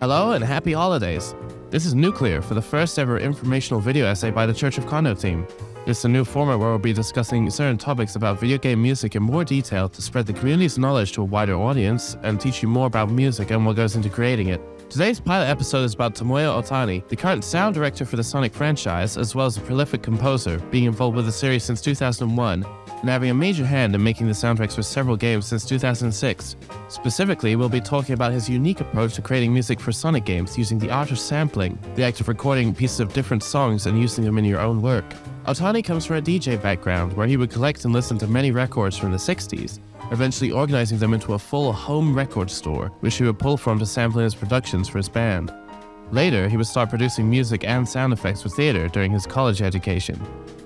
Hello and happy holidays! This is Nuclear for the first ever informational video essay by the Church of Kondo team. It's a new format where we'll be discussing certain topics about video game music in more detail to spread the community's knowledge to a wider audience and teach you more about music and what goes into creating it. Today's pilot episode is about Tomoya Ohtani, the current sound director for the Sonic franchise, as well as a prolific composer, being involved with the series since 2001, and having a major hand in making the soundtracks for several games since 2006. Specifically, we'll be talking about his unique approach to creating music for Sonic games using the art of sampling, the act of recording pieces of different songs and using them in your own work. Ohtani comes from a DJ background where he would collect and listen to many records from the 60s, eventually organizing them into a full home record store, which he would pull from to sample in his productions for his band. Later, he would start producing music and sound effects for theater during his college education,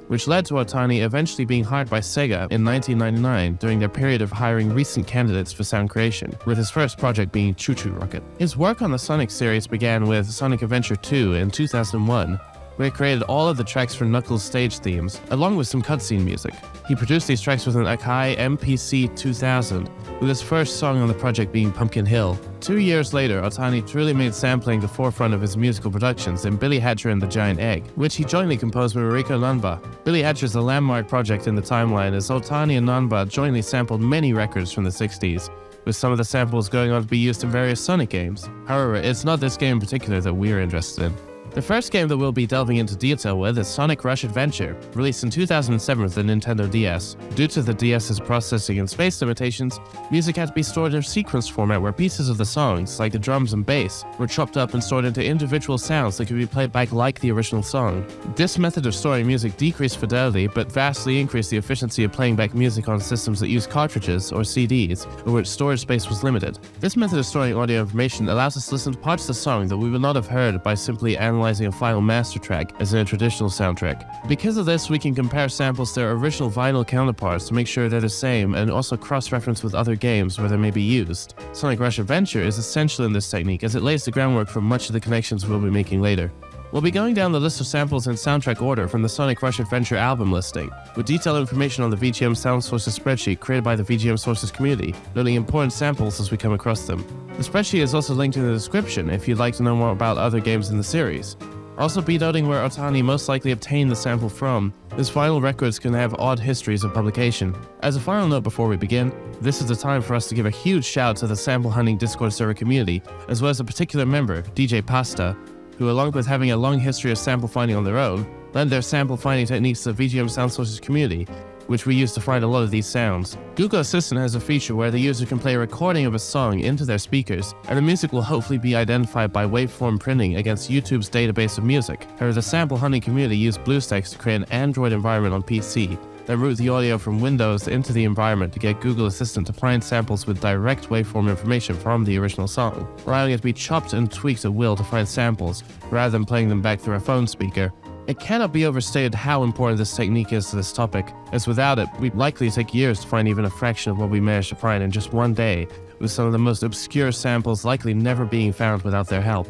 which led to Ohtani eventually being hired by SEGA in 1999 during their period of hiring recent candidates for sound creation, with his first project being Choo Choo Rocket. His work on the Sonic series began with Sonic Adventure 2 in 2001, where he created all of the tracks for Knuckles' stage themes, along with some cutscene music. He produced these tracks with an Akai MPC 2000, with his first song on the project being Pumpkin Hill. 2 years later, Ohtani truly made sampling the forefront of his musical productions in Billy Hatcher and the Giant Egg, which he jointly composed with Riko Nanba. Billy Hatcher is a landmark project in the timeline, as Ohtani and Nanba jointly sampled many records from the 60s, with some of the samples going on to be used in various Sonic games. However, it's not this game in particular that we're interested in. The first game that we'll be delving into detail with is Sonic Rush Adventure, released in 2007 for the Nintendo DS. Due to the DS's processing and space limitations, music had to be stored in a sequenced format where pieces of the songs, like the drums and bass, were chopped up and stored into individual sounds that could be played back like the original song. This method of storing music decreased fidelity, but vastly increased the efficiency of playing back music on systems that use cartridges, or CDs, or which storage space was limited. This method of storing audio information allows us to listen to parts of the song that we would not have heard by simply analyzing a final master track as in a traditional soundtrack. Because of this, we can compare samples to their original vinyl counterparts to make sure they're the same and also cross-reference with other games where they may be used. Sonic Rush Adventure is essential in this technique as it lays the groundwork for much of the connections we'll be making later. We'll be going down the list of samples in soundtrack order from the Sonic Rush Adventure album listing, with detailed information on the VGM Sound Sources spreadsheet created by the VGM Sources community, noting important samples as we come across them. The spreadsheet is also linked in the description if you'd like to know more about other games in the series. Also be noting where Ohtani most likely obtained the sample from, as vinyl records can have odd histories of publication. As a final note before we begin, this is the time for us to give a huge shout to the sample hunting Discord server community, as well as a particular member, DJ Pasta, who along with having a long history of sample finding on their own, lend their sample finding techniques to the VGM Sound Sources community, which we use to find a lot of these sounds. Google Assistant has a feature where the user can play a recording of a song into their speakers, and the music will hopefully be identified by waveform printing against YouTube's database of music. However, the sample hunting community used BlueStacks to create an Android environment on PC, then route the audio from Windows into the environment to get Google Assistant to find samples with direct waveform information from the original song, allowing it to be chopped and tweaked at will to find samples, rather than playing them back through a phone speaker. It cannot be overstated how important this technique is to this topic, as without it, we'd likely take years to find even a fraction of what we managed to find in just one day, with some of the most obscure samples likely never being found without their help.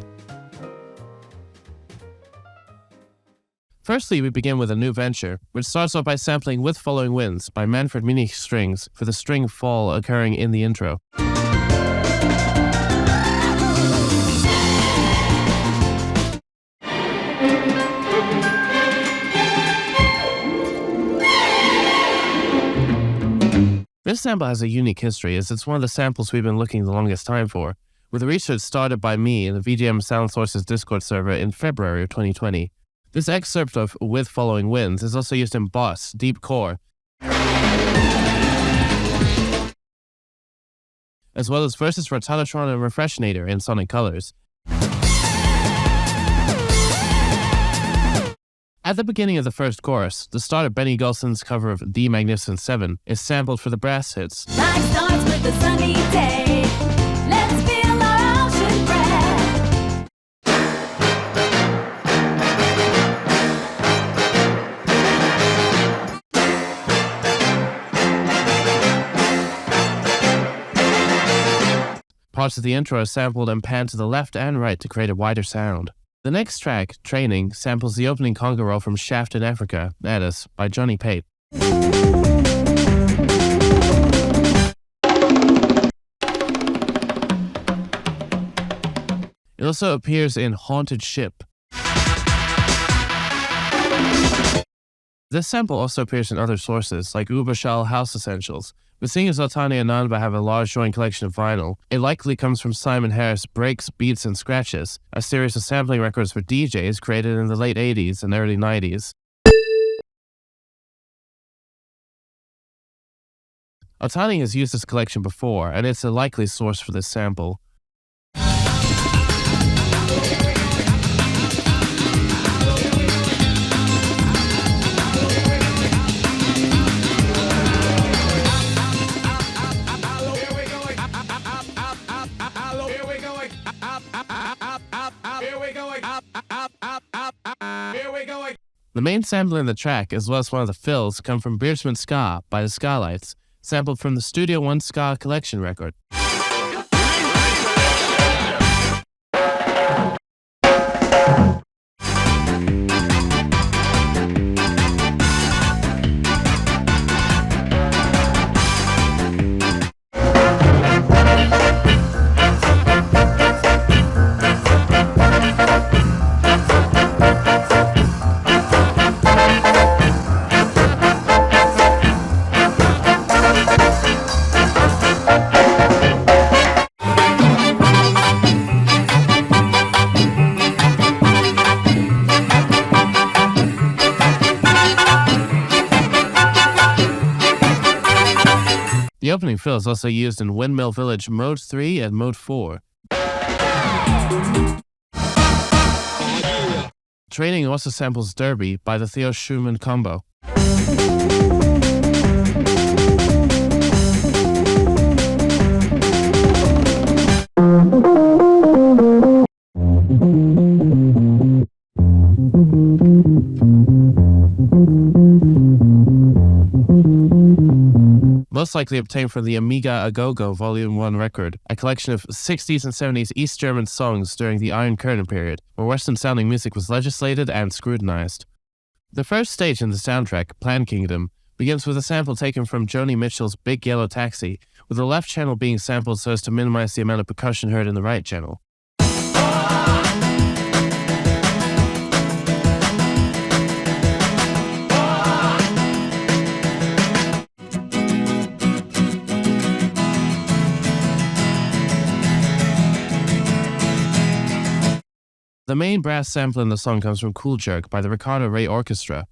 Firstly, we begin with a new venture, which starts off by sampling With Following Winds by Manfred Minich Strings for the string fall occurring in the intro. This sample has a unique history as it's one of the samples we've been looking the longest time for, with the research started by me in the VGM Sound Sources Discord server in February of 2020. This excerpt of With Following Winds is also used in Boss, Deep Core, as well as Versus Rotatotron and Refreshinator in Sonic Colors. At the beginning of the first chorus, the start of Benny Golson's cover of The Magnificent Seven is sampled for the brass hits. Life starts with a sunny day. Let's feel our ocean breath. Parts of the intro are sampled and panned to the left and right to create a wider sound. The next track, Training, samples the opening conga roll from Shaft in Africa, Addis, by Johnny Pate. It also appears in Haunted Ship. This sample also appears in other sources, like Uberschall House Essentials, but seeing as Ohtani and Nanba have a large joint collection of vinyl, it likely comes from Simon Harris' Breaks, Beats, and Scratches, a series of sampling records for DJs created in the late 80s and early 90s. Ohtani has used this collection before, and it's a likely source for this sample. The main sample in the track, as well as one of the fills, come from Beardsman Ska by the Ska-Lights, sampled from the Studio One Ska collection record. The opening fill is also used in Windmill Village Mode 3 and Mode 4. Training also samples Derby by the Theo Schumann Combo. Most likely obtained from the Amiga Agogo Volume 1 record, a collection of 60s and 70s East German songs during the Iron Curtain period, where Western-sounding music was legislated and scrutinized. The first stage in the soundtrack, Plan Kingdom, begins with a sample taken from Joni Mitchell's Big Yellow Taxi, with the left channel being sampled so as to minimize the amount of percussion heard in the right channel. The main brass sample in the song comes from Cool Jerk by the Ricardo Ray Orchestra.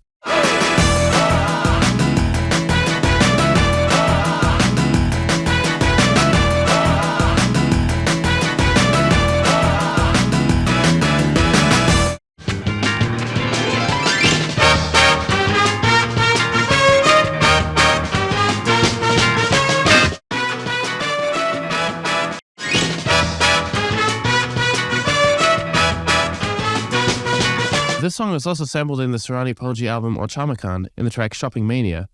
This song was also sampled in the Surani Poji album Ochamakan in the track Shopping Mania.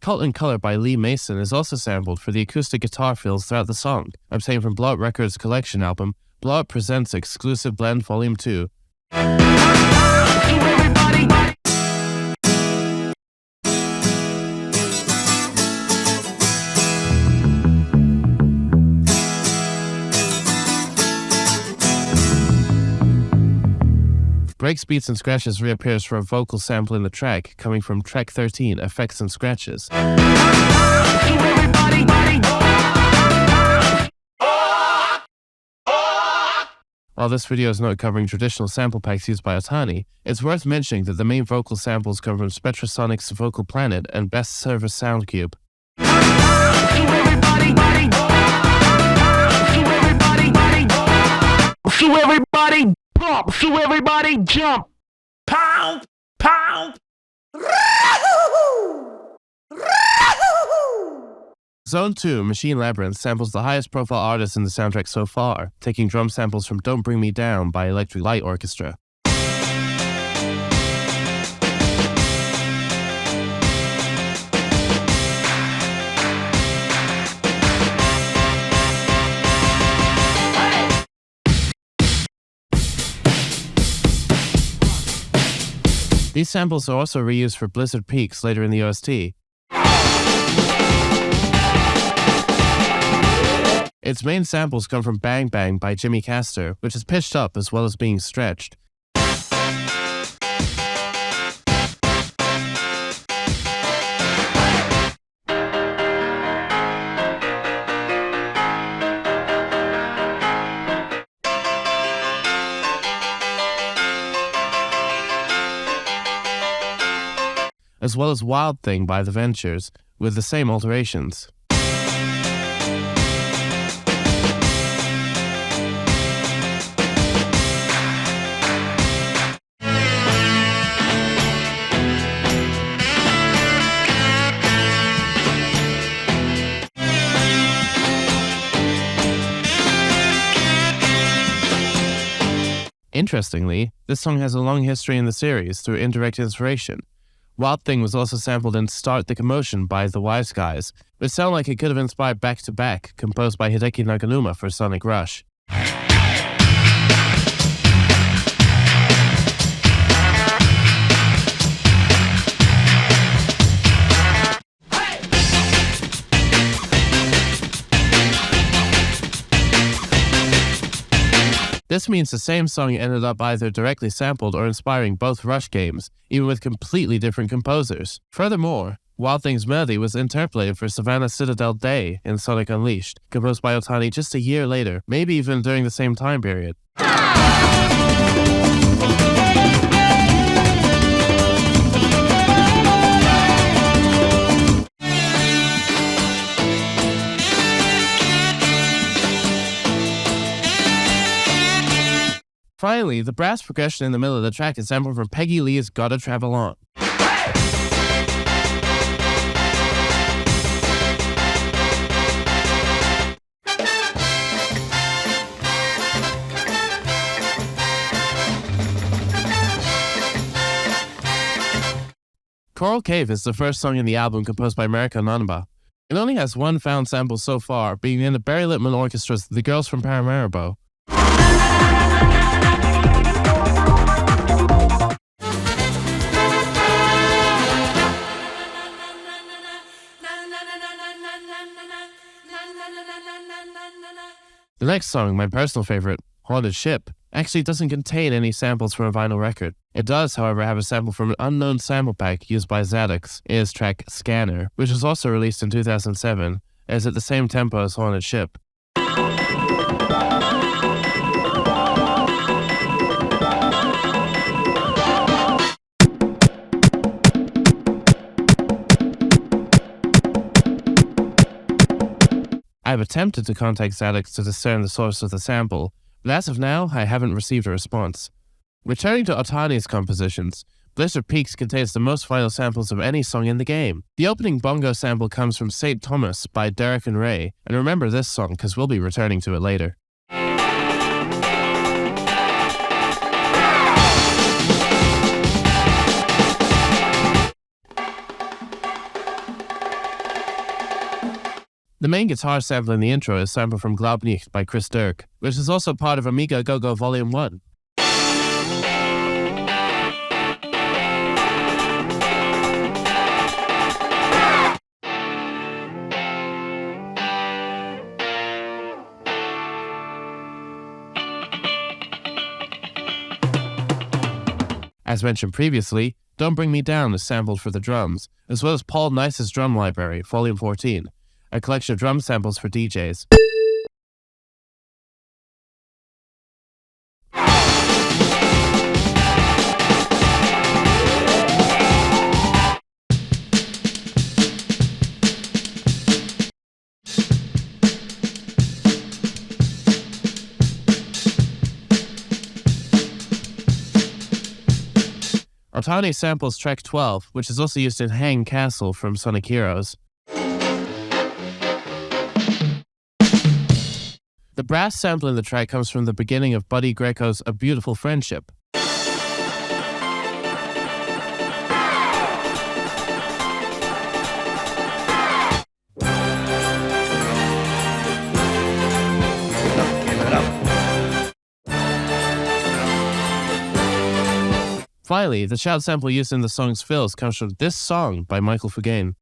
Cult in Color by Lee Mason is also sampled for the acoustic guitar fills throughout the song, obtained from Blowout Records' collection album, Blowout Presents Exclusive Blend Volume 2. Breaks, Beats, and Scratches reappears for a vocal sample in the track, coming from track 13, Effects and Scratches. While this video is not covering traditional sample packs used by Ohtani, it's worth mentioning that the main vocal samples come from Spectrasonic's Vocal Planet and Best Server Sound Cube. So everybody pump, so everybody jump. Pound, pound. Zone 2, Machine Labyrinth, samples the highest profile artist in the soundtrack so far, taking drum samples from Don't Bring Me Down by Electric Light Orchestra. These samples are also reused for Blizzard Peaks later in the OST. Its main samples come from Bang Bang by Jimmy Castor, which is pitched up as well as being stretched. As well as Wild Thing by The Ventures, with the same alterations. Interestingly, this song has a long history in the series through indirect inspiration. Wild Thing was also sampled in Start the Commotion by The Wise Guys, which sound like it could have inspired Back to Back, composed by Hideki Naganuma for Sonic Rush. This means the same song ended up either directly sampled or inspiring both Rush games, even with completely different composers. Furthermore, Wild Thing's melody was interpolated for Savannah Citadel Day in Sonic Unleashed, composed by Ohtani just a year later, maybe even during the same time period. Finally, the brass progression in the middle of the track is sampled from Peggy Lee's Gotta Travel On. Coral Cave is the first song in the album composed by Mariko Nanba. It only has one found sample so far, being in the Barry Littman Orchestra's The Girls from Paramaribo. The next song, my personal favorite, Haunted Ship, actually doesn't contain any samples from a vinyl record. It does, however, have a sample from an unknown sample pack used by Zadix in his track Scanner, which was also released in 2007, and is at the same tempo as Haunted Ship. I've attempted to contact Zadix to discern the source of the sample, but as of now, I haven't received a response. Returning to Ohtani's compositions, Blizzard Peaks contains the most vinyl samples of any song in the game. The opening bongo sample comes from St. Thomas by Derek and Ray, and remember this song because we'll be returning to it later. The main guitar sample in the intro is sampled from Glaubnicht by Chris Dirk, which is also part of Amiga Go-Go Volume 1. As mentioned previously, Don't Bring Me Down is sampled for the drums, as well as Paul Nice's Drum Library, Volume 14, a collection of drum samples for DJs. Ohtani samples track 12, which is also used in Hang Castle from Sonic Heroes. The brass sample in the track comes from the beginning of Buddy Greco's A Beautiful Friendship. Finally, the shout sample used in the song's fills comes from This Song by Michael Fugain.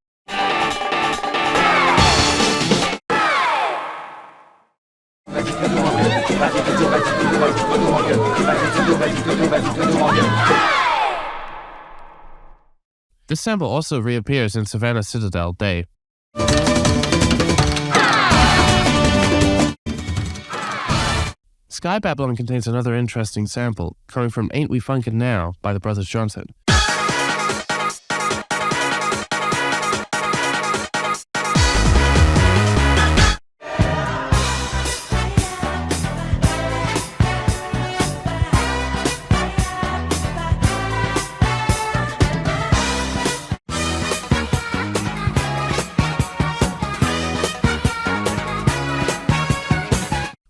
This sample also reappears in Savannah Citadel Day. Sky Babylon contains another interesting sample, coming from Ain't We Funkin' Now by the Brothers Johnson.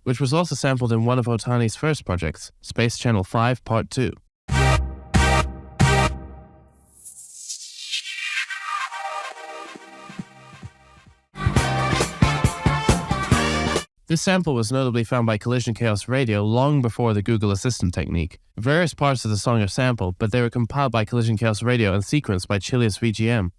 Which was also sampled in one of Ohtani's first projects, Space Channel 5 Part 2. This sample was notably found by Collision Chaos Radio long before the Google Assistant technique. Various parts of the song are sampled, but they were compiled by Collision Chaos Radio and sequenced by Chilius VGM.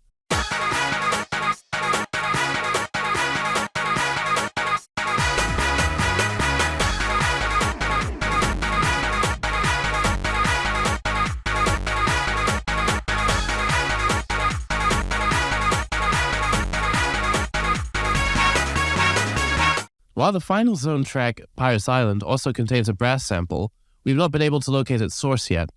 While the final zone track, Pirates Island, also contains a brass sample, we've not been able to locate its source yet.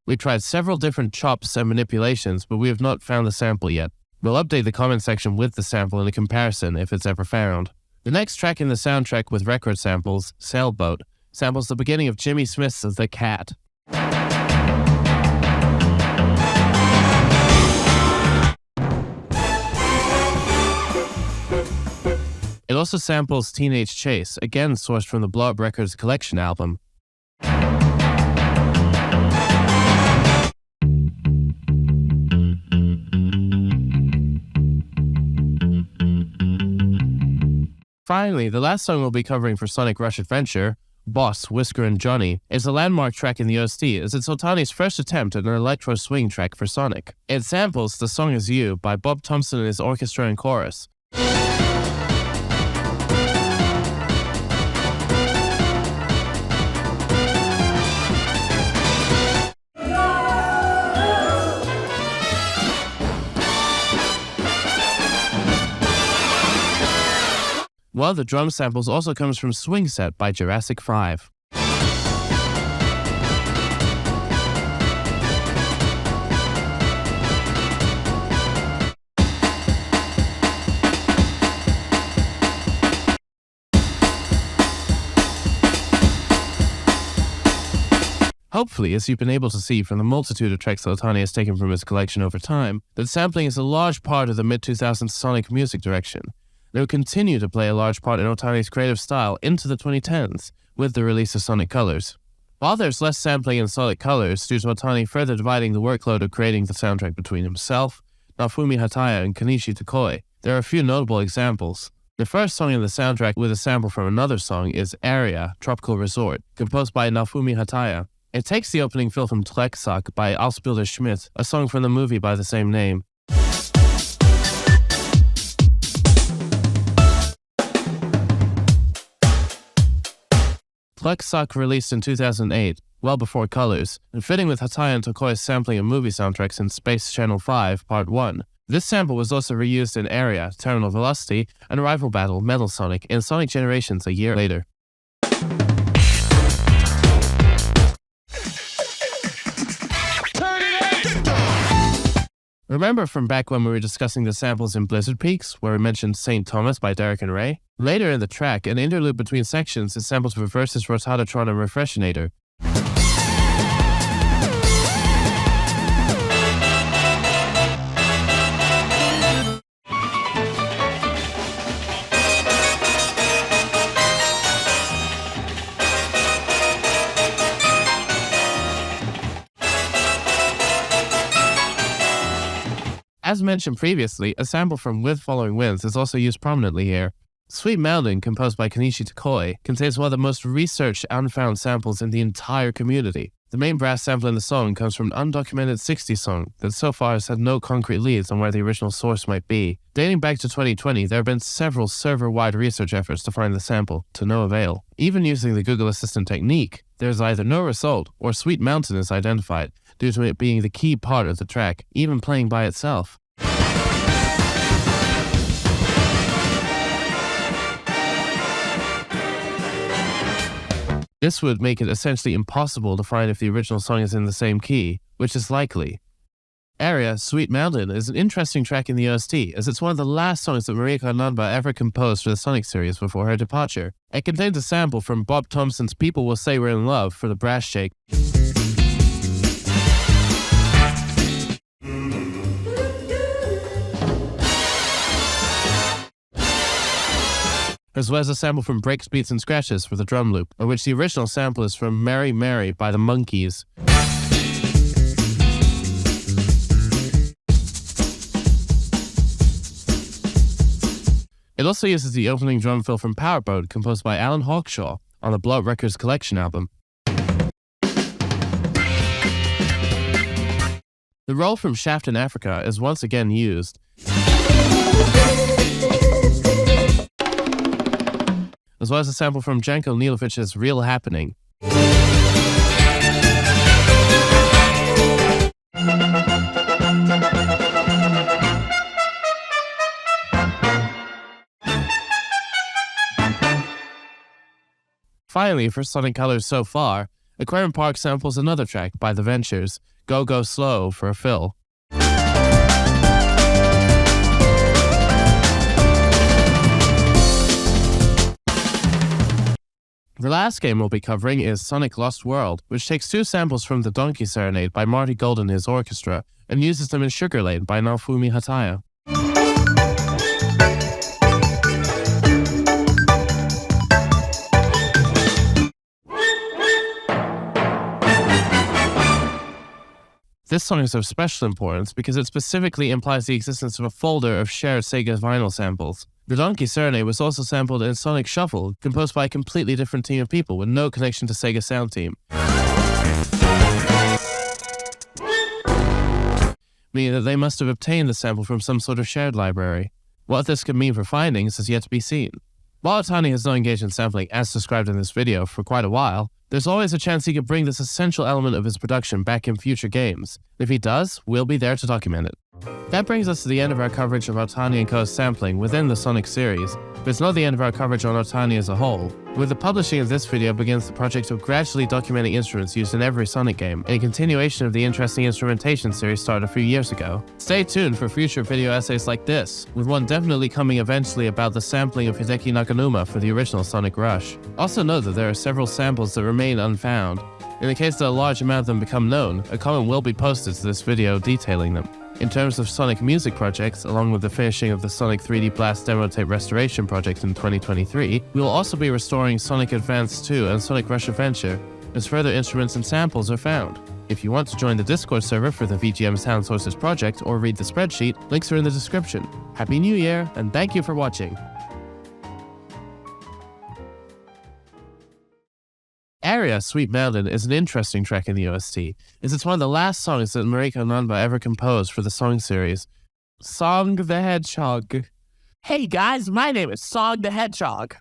We tried several different chops and manipulations, but we have not found the sample yet. We'll update the comment section with the sample in a comparison if it's ever found. The next track in the soundtrack with record samples, Sailboat, samples the beginning of Jimmy Smith's The Cat. It also samples Teenage Chase, again sourced from the Blow Up Records collection album. Finally, the last song we'll be covering for Sonic Rush Adventure, Boss, Whisker and Johnny, is a landmark track in the OST as it's Ohtani's first attempt at an electro swing track for Sonic. It samples The Song Is You by Bob Thompson and his orchestra and chorus. While the drum samples also comes from Swing Set by Jurassic 5. Hopefully, as you've been able to see from the multitude of tracks that Ohtani has taken from his collection over time, that sampling is a large part of the mid-2000s Sonic music direction. They will continue to play a large part in Ohtani's creative style into the 2010s, with the release of Sonic Colors. While there's less sampling in Sonic Colors due to Ohtani further dividing the workload of creating the soundtrack between himself, Naofumi Hataya and Kenichi Tokoi, there are a few notable examples. The first song in the soundtrack with a sample from another song is Area, Tropical Resort, composed by Naofumi Hataya. It takes the opening fill from Tleksak by Ausbilder Schmidt, a song from the movie by the same name. Tleksak released in 2008, well before Colors, and fitting with Hataya and Tokoi's sampling of movie soundtracks in Space Channel 5 Part 1. This sample was also reused in Area, Terminal Velocity, and Rival Battle, Metal Sonic in Sonic Generations a year later. Remember from back when we were discussing the samples in Blizzard Peaks, where we mentioned St. Thomas by Derek and Ray? Later in the track, an interlude between sections is sampled for Versus Rotatatron and Refreshinator. As mentioned previously, a sample from With Following Winds is also used prominently here. Sweet Melding, composed by Kenichi Tokoi, contains one of the most researched and found samples in the entire community. The main brass sample in the song comes from an undocumented 60s song that so far has had no concrete leads on where the original source might be. Dating back to 2020, there have been several server-wide research efforts to find the sample, to no avail. Even using the Google Assistant technique, there is either no result or Sweet Mountain is identified, due to it being the key part of the track, even playing by itself. This would make it essentially impossible to find if the original song is in the same key, which is likely. Area, Sweet Mountain is an interesting track in the OST, as it's one of the last songs that Mariko Nanba ever composed for the Sonic series before her departure. It contains a sample from Bob Thompson's People Will Say We're in Love for the brass shake, as well as a sample from Breaks, Beats and Scratches for the drum loop, of which the original sample is from Mary Mary by the Monkees. It also uses the opening drum fill from Powerboat, composed by Alan Hawkshaw, on the Blow Up Records collection album. The roll from Shaft in Africa is once again used, as well as a sample from Janko Nilovich's Real Happening. Finally, for Sonic Colors so far, Aquarium Park samples another track by The Ventures, Go Go Slow for a fill. The last game we'll be covering is Sonic Lost World, which takes two samples from the Donkey Serenade by Marty Gold and his orchestra, and uses them in Sugar Lane by Naofumi Hataya. This song is of special importance because it specifically implies the existence of a folder of shared SEGA vinyl samples. The Donkey Serenade was also sampled in Sonic Shuffle, composed by a completely different team of people with no connection to SEGA Sound Team, meaning that they must have obtained the sample from some sort of shared library. What this could mean for findings is yet to be seen. While Ohtani has not engaged in sampling as described in this video for quite a while, there's always a chance he could bring this essential element of his production back in future games. If he does, we'll be there to document it. That brings us to the end of our coverage of Ohtani & Co.'s sampling within the Sonic series, but it's not the end of our coverage on Ohtani as a whole. With the publishing of this video begins the project of gradually documenting instruments used in every Sonic game, and a continuation of the Interesting Instrumentation series started a few years ago. Stay tuned for future video essays like this, with one definitely coming eventually about the sampling of Hideki Nakanuma for the original Sonic Rush. Also note that there are several samples that remain unfound. In the case that a large amount of them become known, a comment will be posted to this video detailing them. In terms of Sonic music projects, along with the finishing of the Sonic 3D Blast demo tape restoration project in 2023, we will also be restoring Sonic Advance 2 and Sonic Rush Adventure, as further instruments and samples are found. If you want to join the Discord server for the VGM Sound Sources project or read the spreadsheet, links are in the description. Happy New Year, and thank you for watching! Area, Sweet Mountain is an interesting track in the OST, as it's one of the last songs that Mariko Nanba ever composed for the Song series. Song the Hedgehog. Hey guys, my name is Song the Hedgehog.